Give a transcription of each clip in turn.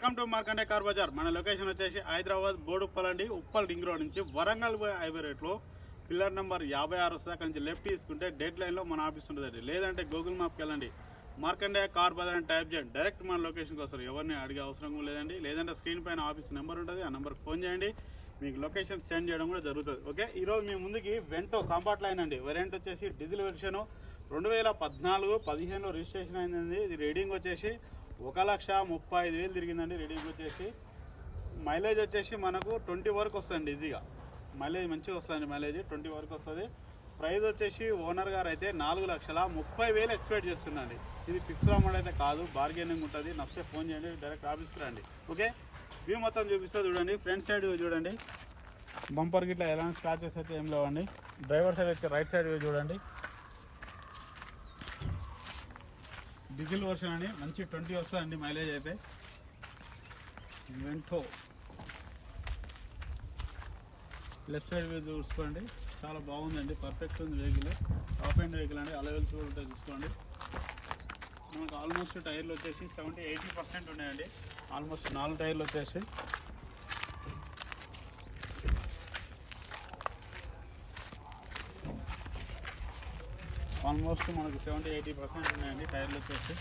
Welcome to Markande car Bazaar. మన location వచ్చేసి హైదరాబాద్ బోడుప్పల్ అండి. ఉప్పల్ రింగ్ రోడ్ నుంచి వరంగల్ హైవే రేట్లో పిల్లర్ నెంబర్ 56 వస్తుంది. అక్కడ నుంచి లెఫ్ట్ తీసుకుంటే డెడ్ లైన్లో మన ఆఫీస్ ఉంటుందండి. లేదంటే గూగుల్ మ్యాప్కి వెళ్ళండి, మార్కండే కార్ బజార్ అని టైప్ చేయండి, డైరెక్ట్ మన లొకేషన్కి వస్తారు. ఎవరిని అడిగే అవసరం లేదండి. లేదంటే స్క్రీన్ పైన ఆఫీస్ నెంబర్ ఉంటుంది, ఆ నెంబర్కి ఫోన్ చేయండి, మీకు లొకేషన్ సెండ్ చేయడం కూడా జరుగుతుంది. ఓకే, ఈరోజు మీ ముందుకి వెంటో కాంపాక్ట్ లైన్ అండి. వేరియంట్ వచ్చేసి డీజిల్ వెర్షన్, 2014-15లో రిజిస్ట్రేషన్ అయిందండి. ఇది రీడింగ్ వచ్చేసి 1,35,000 తిరిగిందండి. రీడింగ్ వచ్చేసి మైలేజ్ వచ్చేసి మనకు 20 వరకు వస్తుందండి. ఈజీగా మైలేజ్ మంచిగా వస్తుందండి. మైలేజ్ 20 వరకు వస్తుంది. ప్రైస్ వచ్చేసి ఓనర్ గారు అయితే 4,30,000 ఎక్స్పెక్ట్ చేస్తుందండి. ఇది ఫిక్స్ అమౌంట్ అయితే కాదు, బార్గెనింగ్ ఉంటుంది. నచ్చితే ఫోన్ చేయండి, డైరెక్ట్ ఆఫీస్కి రండి. ఓకే, వ్యూ మొత్తం చూపిస్తే చూడండి. ఫ్రంట్ సైడ్ వ్యూ చూడండి, బంపర్ గిట్లా ఎలాంటి స్క్రాచెస్ అయితే ఏం లేవండి. డ్రైవర్ సైడ్ వచ్చి రైట్ సైడ్ వ్యూ చూడండి. డీజిల్ వర్షన్ అండి, మంచి 20 వస్తుందండి మైలేజ్ అయితే. వెంటో లెఫ్ట్ సైడ్ వ్యూ చూసుకోండి, చాలా బాగుందండి, పర్ఫెక్ట్ ఉంది వెహికల్. టాప్ అండ్ వెహికల్ అండి, అలవెల్స్ కూడా ఉంటాయి చూసుకోండి. మనకు ఆల్మోస్ట్ టైర్లు వచ్చేసి 70-80% ఉన్నాయండి. ఆల్మోస్ట్ 4 టైర్లు వచ్చేసి ఆల్మోస్ట్ మనకు 70-80% ఉన్నాయండి టైర్లు వచ్చేసి.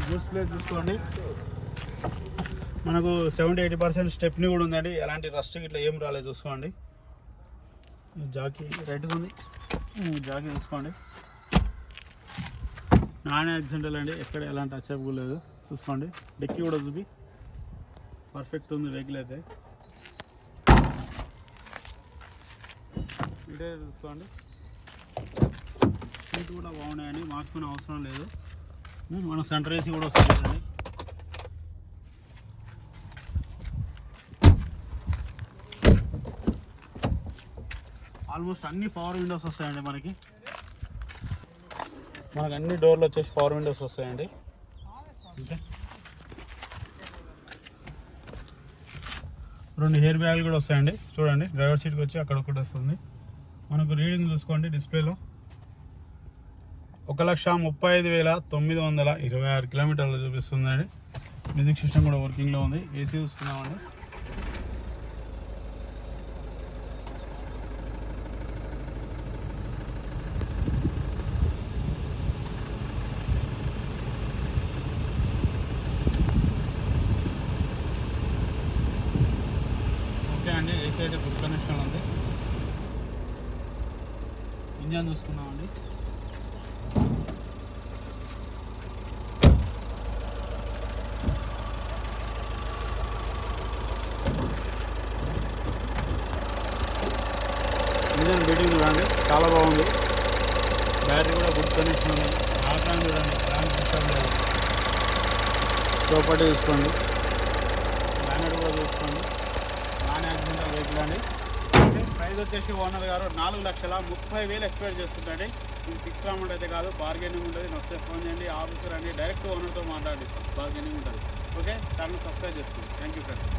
జ్యూస్ ప్లేస్ చూసుకోండి, మనకు 70-80% స్టెప్ని కూడా ఉందండి. ఎలాంటి రస్ట్ ఇట్లా ఏం రాలేదు చూసుకోండి. జాకీ రైట్గా ఉంది, జాకీ చూసుకోండి. నాన్ యాక్సిడెంటల్ అండి, ఎక్కడ ఎలాంటి టచ్అప్ కూడా లేదు చూసుకోండి. డిక్కీ కూడా చూపి పర్ఫెక్ట్ ఉంది వెహికల్ అయితే. ఇదే చూసుకోండి, సీట్ కూడా బాగున్నాయండి, మార్చుకునే అవసరం లేదు. మనం సెంటర్ ఏసీ కూడా వస్తుంది. ఆల్మోస్ట్ అన్ని పవర్ విండోస్ వస్తాయండి మనకి అన్ని డోర్లు వచ్చేసి పవర్ విండోస్ వస్తాయండి. ఓకే, 2 హెయిర్ బ్యాగులు కూడా వస్తాయండి చూడండి. డ్రైవర్ సీట్కి వచ్చి అక్కడ ఒకటి వస్తుంది. మనకు రీడింగ్ చూసుకోండి, డిస్ప్లేలో 1,35,926 కిలోమీటర్లు చూపిస్తుందండి. మ్యూజిక్ సిస్టమ్ కూడా వర్కింగ్లో ఉంది. ఏసీ చూసుకున్నామండి. ఓకే అండి, ఏసీ అయితే ఫుల్ కనెక్షన్ ఉంది. ఇంజన్ చూసుకున్నామండి. ఇంజన్ బీటింగ్ చూడండి, చాలా బాగుంది. బ్యాటరీ కూడా గుడ్ కనెక్షన్ ఉంది. ఆకారం చూడండి, ఎలాంటి డిస్టర్బ్ లేదు. ప్రాపర్టీ చూసుకోండి, బ్యానెట్ కూడా చూసుకోండి. నాన్ యాక్సిడెంటల్ వెహికల్ అండి. ప్రైస్ వచ్చేసి ఓనర్ గారు 4,30,000 ఎక్స్పెక్ట్ చేస్తుందండి. ఇది ఫిక్స్ అమౌంట్ అయితే కాదు, బార్గెనింగ్ ఉంటుంది. నచ్చితే ఫోన్ చేయండి, ఆఫీసర్ అండి, డైరెక్ట్ ఓనర్తో మాట్లాడిస్తాం, బార్గెనింగ్ ఉంటుంది. ఓకే, ఛానల్ సబ్స్క్రైబ్ చేసుకోండి. Thank you friends.